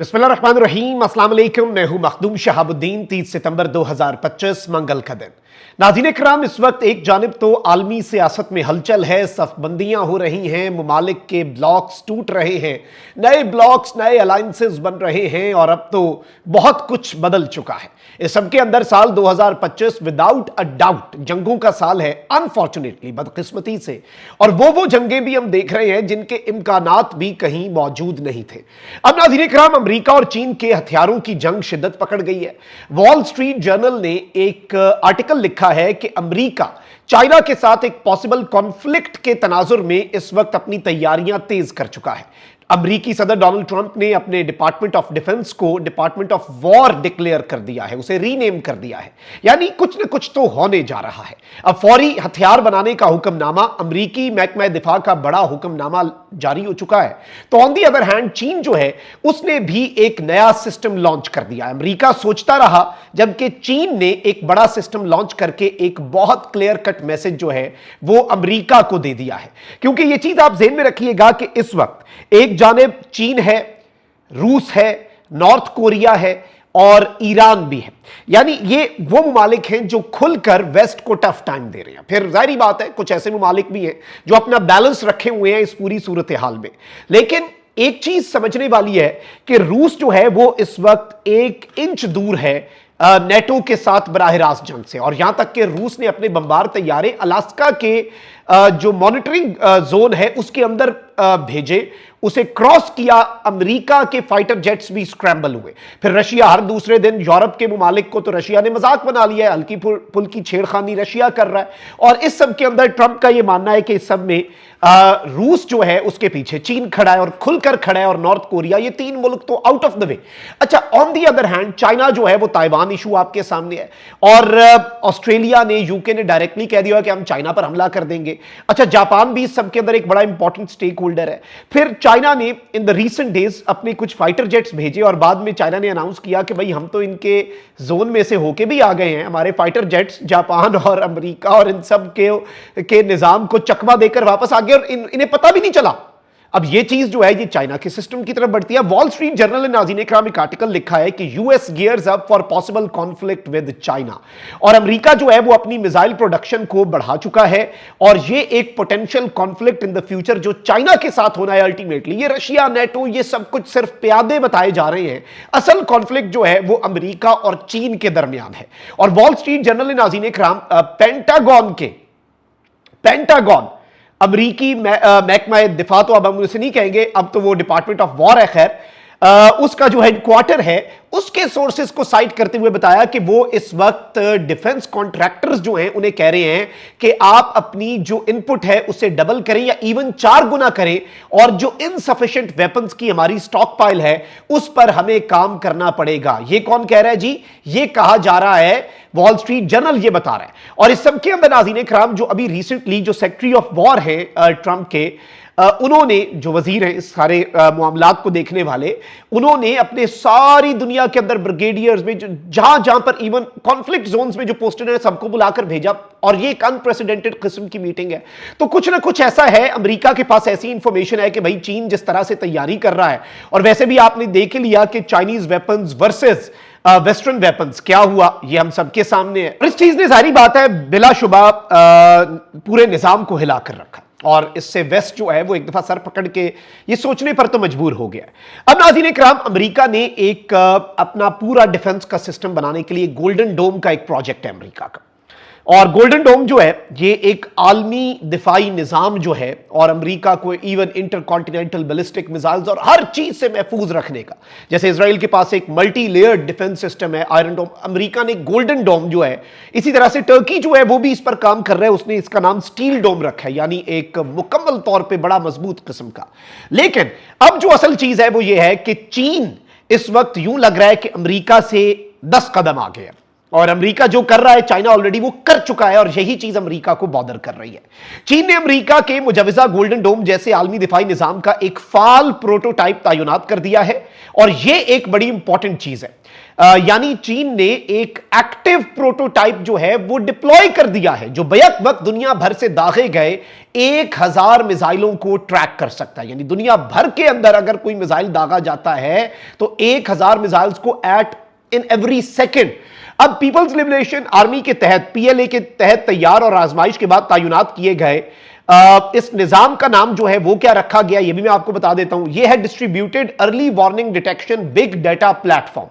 बिस्मिल्लाहिर्रहमानिर्रहीम, अस्सलाम वालेकुम। मैं हूं मखदूम शहाबुद्दीन। 30 सितंबर 2025 मंगल का दिन। नाज़रीन किराम, इस वक्त एक जानिब तो आलमी सियासत में हलचल है, सफबंदियां हो रही हैं, ममालिक के ब्लॉक्स टूट रहे हैं, नए ब्लॉक्स नए अलायंसेस बन रहे हैं और अब तो बहुत कुछ बदल चुका है। इस सबके अंदर साल 2025 विदाउट अ डाउट जंगों का साल है, अनफॉर्चुनेटली, बदकिस्मती से। और वो जंगें भी हम देख रहे हैं जिनके इम्कानात भी कहीं मौजूद नहीं थे। अब नाज़रीन किराम, अमेरिका और चीन के हथियारों की जंग शिद्दत पकड़ गई है। वॉल स्ट्रीट जर्नल ने एक आर्टिकल लिखा है कि अमेरिका चाइना के साथ एक पॉसिबल कॉन्फ्लिक्ट के तनाजुर में इस वक्त अपनी तैयारियां तेज कर चुका है। अमेरिकी सदर डोनाल्ड ट्रंप ने अपने डिपार्टमेंट ऑफ डिफेंस को डिपार्टमेंट ऑफ वॉर डिक्लेयर कर दिया है, उसे रीनेम कर दिया है। यानी कुछ न कुछ तो होने जा रहा है। अब फौरी हथियार बनाने का हुक्मनामा, अमेरिकी महकमा दिफा का बड़ा हुक्मनामा जारी हो चुका है। तो ऑन दी अदर हैंड चीन जो है उसने भी एक नया सिस्टम लॉन्च कर दिया। अमेरिका सोचता रहा, जबकि चीन ने एक बड़ा सिस्टम लॉन्च करके एक बहुत क्लियर कट मैसेज जो है वो अमेरिका को दे दिया है। क्योंकि यह चीज आप ज़हन में रखिएगा कि इस वक्त एक जानिब चीन है, रूस है, नॉर्थ कोरिया है और ईरान भी है। यानी ये वो ममालिक हैं जो खुलकर वेस्ट को टफ टाइम दे रहे हैं। फिर जाहिर बात है कुछ ऐसे ममालिक भी हैं जो अपना बैलेंस रखे हुए हैं इस पूरी सूरत हाल में। लेकिन एक चीज समझने वाली है कि रूस जो है वो इस वक्त 1 इंच दूर है नेटो के साथ बराह रास्त जंग से। और यहां तक कि रूस ने अपने बमबार तैयारे अलास्का के जो मॉनिटरिंग जोन है उसके अंदर भेजे, उसे क्रॉस किया। अमेरिका के फाइटर जेट्स भी स्क्रैम्बल हुए। फिर रशिया हर दूसरे दिन, यूरोप के मुमालिक को तो रशिया ने मजाक बना लिया है, हल्की फुल्की छेड़खानी रशिया कर रहा है। और इस सब के अंदर ट्रंप का यह मानना है कि इस सब में रूस जो है उसके पीछे चीन खड़ा है और खुलकर खड़ा है, और नॉर्थ कोरिया, ये 3 मुल्क तो आउट ऑफ द वे। अच्छा, on the other hand China जो है वो ताइवान इशू आपके सामने है, और ऑस्ट्रेलिया ने, यूके ने डायरेक्टली कह दिया कि हम चाइना पर हमला कर देंगे। अच्छा, जापान भी इस सब के अंदर एक बड़ा इंपॉर्टेंट स्टेक होल्डर है। फिर चाइना ने इन द रीसेंट डेज अपने कुछ फाइटर जेट्स भेजे और बाद में चाइना ने अनाउंस किया कि भाई हम तो इनके जोन में से होके भी आ गए हैं, हमारे फाइटर जेट्स जापान और अमेरिका और इन सब के निजाम को चकमा देकर वापस आ गए और इन्हें पता भी नहीं चला। अब ये चीज जो है ये चाइना के सिस्टम की तरफ बढ़ती है। वॉल स्ट्रीट जर्नल ने नाज़रीन इकराम एक आर्टिकल लिखा है कि US gears up for possible conflict with China. और अमेरिका जो है वो अपनी मिसाइल प्रोडक्शन को बढ़ा चुका है और ये एक potential conflict in the future जो चाइना के साथ होना है, अल्टीमेटली ये रशिया, नेटो, ये सब कुछ सिर्फ प्यादे बताए जा रहे हैं। असल कॉन्फ्लिक्ट जो है वो अमेरिका और चीन के दरमियान है। और वॉल स्ट्रीट जर्नल ने नाज़रीन इकराम पेंटागन अमरीकी महकमा दिफा, तो अब हम उसे नहीं कहेंगे, अब तो वो डिपार्टमेंट ऑफ वॉर है, खैर, उसका जो हेडक्वार्टर है उसके सोर्सेस को साइट करते हुए बताया कि वो इस वक्त डिफेंस कॉन्ट्रैक्टर्स जो हैं उन्हें कह रहे हैं कि आप अपनी जो इनपुट है उसे डबल करें या इवन 4 गुना करें, और जो इनसफिशिएंट वेपन्स की हमारी स्टॉक पाइल है उस पर हमें काम करना पड़ेगा। ये कौन कह रहा है जी? ये कहा जा रहा है, वॉल स्ट्रीट जर्नल ये बता रहा है। और इस सब के अंदर नाज़रीन इकराम जो अभी रिसेंटली जो सेक्रेटरी ऑफ वॉर है ट्रंप के, उन्होंने, जो वजीर हैं इस सारे मामलात को देखने वाले, उन्होंने अपने सारी दुनिया के अंदर ब्रिगेडियर्स में जहां जहां पर इवन कॉन्फ्लिक्ट जोन्स में जो पोस्टेड है सबको बुलाकर भेजा, और ये एक अनप्रेसिडेंटेड किस्म की मीटिंग है। तो कुछ ना कुछ ऐसा है, अमेरिका के पास ऐसी इंफॉर्मेशन है कि भाई चीन जिस तरह से तैयारी कर रहा है, और वैसे भी आपने देख लिया कि Chinese weapons versus western weapons क्या हुआ, ये हम सबके सामने है। इस चीज ने सारी बात है बिलाशुबा पूरे निजाम को हिला कर रखा, और इससे वेस्ट जो है वो एक दफा सर पकड़ के ये सोचने पर तो मजबूर हो गया। अब नाज़रीन इकराम, अमेरिका ने एक अपना पूरा डिफेंस का सिस्टम बनाने के लिए गोल्डन डोम का एक प्रोजेक्ट है अमेरिका का। और गोल्डन डोम जो है ये एक आलमी दिफाई निजाम जो है, और अमेरिका को इवन इंटरकॉन्टिनेंटल बैलिस्टिक मिसाइल्स और हर चीज से महफूज रखने का, जैसे इजराइल के पास एक मल्टी लेयर्ड डिफेंस सिस्टम है आयरन डोम, अमेरिका ने गोल्डन डोम जो है, इसी तरह से टर्की जो है वो भी इस पर काम कर रहा है, उसने इसका नाम स्टील डोम रखा है, यानी एक मुकम्मल तौर पर बड़ा मजबूत किस्म का। लेकिन अब जो असल चीज है वो ये है कि चीन इस वक्त यूं लग रहा है कि अमेरिका से 10 कदम आगे है। और अमेरिका जो कर रहा है चाइना ऑलरेडी वो कर चुका है, और यही चीज अमेरिका को बॉदर कर रही है। चीन ने अमेरिका के मुजवजा गोल्डन डोम जैसे आलमी दिफाई निजाम का एक फाल प्रोटोटाइप तैनात कर दिया है, और यह एक बड़ी इंपॉर्टेंट चीज है। यानी चीन ने एक एक्टिव प्रोटोटाइप जो है वो डिप्लॉय कर दिया है, जो बैक वक्त दुनिया भर से दागे गए 1000 मिसाइलों को ट्रैक कर सकता है। यानी दुनिया भर के अंदर अगर कोई मिसाइल दागा जाता है तो 1000 मिसाइल्स को इन एवरी सेकेंड अब पीपल्स लिबरेशन आर्मी के तहत, पीएलए के तहत तैयार और आजमाइश के बाद तैनात किए गए इस निजाम का नाम जो है वो क्या रखा गया, ये भी मैं आपको बता देता हूं। ये है distributed early warning detection big data platform.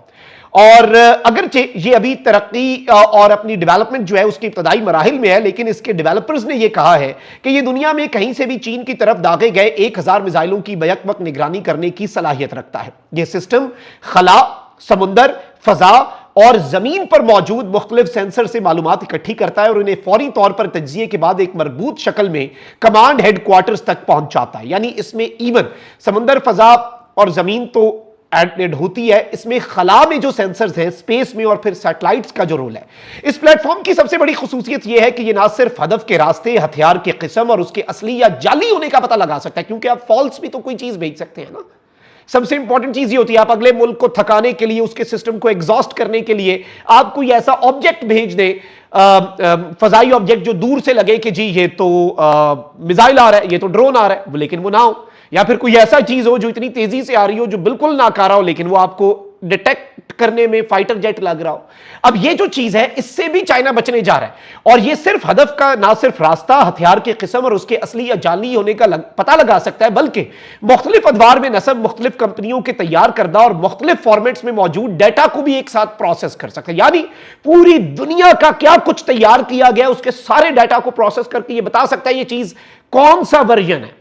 और अगरचे ये अभी तरक्की और अपनी डेवलपमेंट जो है उसकी इब्तदाई मराहिल में है, लेकिन इसके डेवलपर्स ने ये कहा है कि ये दुनिया में कहीं से भी चीन की तरफ दागे गए 1000 मिसाइलों की बैक वक्त निगरानी करने की सलाहियत रखता है। यह सिस्टम खला, समुंदर, फजा और जमीन पर मौजूद मुख्तलिफ सेंसर से मालूमात इकट्ठी करता है और उन्हें फौरी तौर पर तज्जिए के बाद एक मरबूत शक्ल में कमांड हेडक्वार्टर्स तक पहुंचाता है। यानी इसमें इवन समुंदर, फजा और जमीन तो एड होती है, इसमें खला में जो सेंसर्स हैं, स्पेस में, और फिर सैटेलाइट्स का जो रोल है। इस प्लेटफॉर्म की सबसे बड़ी खुसूसियत यह है कि यह ना सिर्फ हदफ के रास्ते, हथियार की किस्म और उसके असली या जाली होने का पता लगा सकता है, क्योंकि आप फॉल्स भी तो कोई चीज भेज सकते हैं ना। सबसे इंपॉर्टेंट चीज ये होती है, आप अगले मुल्क को थकाने के लिए, उसके सिस्टम को एग्जॉस्ट करने के लिए आप कोई ऐसा ऑब्जेक्ट भेज दे, फजाई ऑब्जेक्ट जो दूर से लगे कि जी ये तो मिसाइल आ रहा है, ये तो ड्रोन आ रहा है, लेकिन वो ना हो, या फिर कोई ऐसा चीज हो जो इतनी तेजी से आ रही हो जो बिल्कुल नाकारा हो, लेकिन वो आपको डिटेक्ट करने में फाइटर जेट लग रहा हो। अब ये जो चीज है इससे भी चाइना बचने जा रहा है, और ये सिर्फ हदफ का ना सिर्फ रास्ता, हथियार की किस्म और उसके असली या जाली होने का पता लगा सकता है, बल्कि मुख्तलिफ अदवार में नस्ब मुख्तलिफ कंपनियों के तैयार करदा और मुख्तलिफ फॉर्मेट्स में मौजूद डाटा को भी एक साथ प्रोसेस कर सकता है। यानी पूरी दुनिया का क्या कुछ तैयार किया गया उसके सारे डाटा को प्रोसेस करके ये बता सकता है ये चीज कौन सा वर्जन है,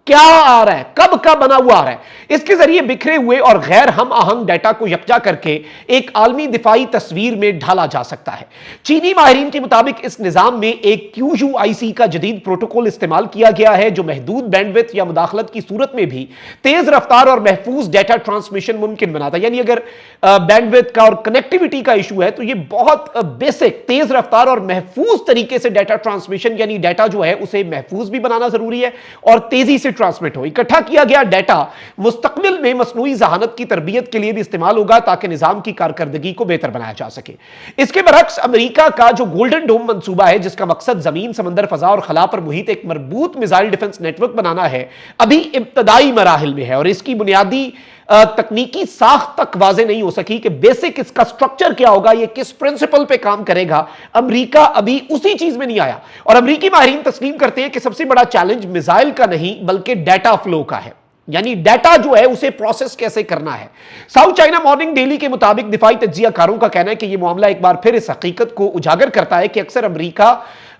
क्या आ रहा है, कब का बना हुआ आ रहा है। इसके जरिए बिखरे हुए और गैर हम आहंग डाटा को यकजा करके एक आलमी दिफाई तस्वीर में ढाला जा सकता है। चीनी माहिरीन के मुताबिक इस निजाम में एक QUIC का जदीद प्रोटोकॉल इस्तेमाल किया गया है, जो महदूद बैंडविड्थ या मुदाखलत की सूरत में भी तेज रफ्तार और महफूज डाटा ट्रांसमिशन मुमकिन बनाता है। यानी अगर बैंडविड्थ का और कनेक्टिविटी का इशू है तो यह बहुत बेसिक, तेज रफ्तार और महफूज तरीके से डाटा ट्रांसमिशन, यानी डाटा जो है उसे महफूज भी बनाना जरूरी है और तेजी से ट्रांसमिट हो। इकट्ठा किया गया डाटा मुस्तकबिल में मसनूई जहानत की तरबियत के लिए भी इस्तेमाल होगा ताकि निजाम की कारकर्दगी को बेहतर बनाया जा सके। इसके बरक्स अमेरिका का जो गोल्डन डोम मंसूबा है, जिसका मकसद जमीन, समंदर, फजा और खला पर मुहित एक मजबूत मिसाइल डिफेंस नेटवर्क बनाना है, अभी इब्तदाई मराहिल में है और इसकी बुनियादी तकनीकी साख तक वाजे नहीं हो सकी कि बेसिक इसका स्ट्रक्चर क्या होगा, ये किस प्रिंसिपल पे काम करेगा। अमेरिका अभी उसी चीज में नहीं आया, और अमेरिकी माहिरीन तस्लीम करते हैं कि सबसे बड़ा चैलेंज मिसाइल का नहीं बल्कि डाटा फ्लो का है, यानी डाटा जो है उसे प्रोसेस कैसे करना है। साउथ चाइना मॉर्निंग डेली के मुताबिक दिफाई तज्जियाकारों का कहना है कि यह मामला एक बार फिर इस हकीकत को उजागर करता है कि अक्सर अमेरिका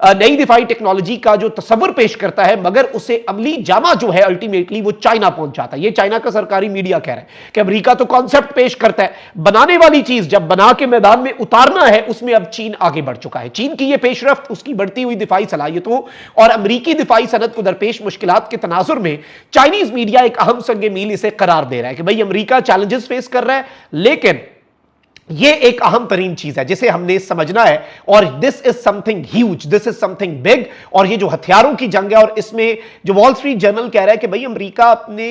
नई दिफाई टेक्नोलॉजी का जो तस्वर पेश करता है, मगर उसे अमली जामा जो है अल्टीमेटली वो चाइना पहुंच जाता है। ये चाइना का सरकारी मीडिया कह रहा है कि अमेरिका तो कॉन्सेप्ट पेश करता है, बनाने वाली चीज जब बना के मैदान में उतारना है उसमें अब चीन आगे बढ़ चुका है। चीन की यह पेशरफ्त, उसकी बढ़ती हुई दिफाई सलाहियतों और अमेरिकी दिफाई सनत को दरपेश मुश्किलात के तनाजुर में चाइनीज मीडिया एक अहम संग मील इसे करार दे रहा है कि भाई अमेरिका चैलेंजेस फेस कर रहा है, लेकिन यह एक अहम तरीन चीज है जिसे हमने समझना है, और this is something huge, this is something big. और ये जो हथियारों की जंग है, और इसमें जो वॉल स्ट्रीट जर्नल कह रहा है कि भाई अमेरिका अपने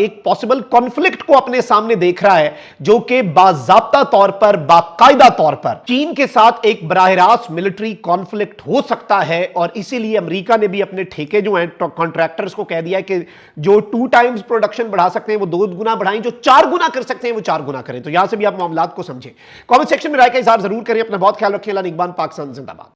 एक पॉसिबल कॉन्फ्लिक्ट को अपने सामने देख रहा है, जो कि बाज़ाब्ता तौर पर, बाकायदा तौर पर चीन के साथ एक बराह रास्त मिलिट्री कॉन्फ्लिक्ट हो सकता है। और इसीलिए अमेरिका ने भी अपने ठेके जो हैं कॉन्ट्रैक्टर्स को कह दिया है कि जो 2 टाइम्स प्रोडक्शन बढ़ा सकते हैं वो 2 गुना बढ़ाएं, जो 4 गुना कर सकते हैं वो 4 गुना करें। तो यहां से भी आप मामलात को समझें। कमेंट सेक्शन में राय का इजहार जरूर करें। अपना बहुत ख्याल रखें। अल्लाह निगहबान, पाकिस्तान जिंदाबाद।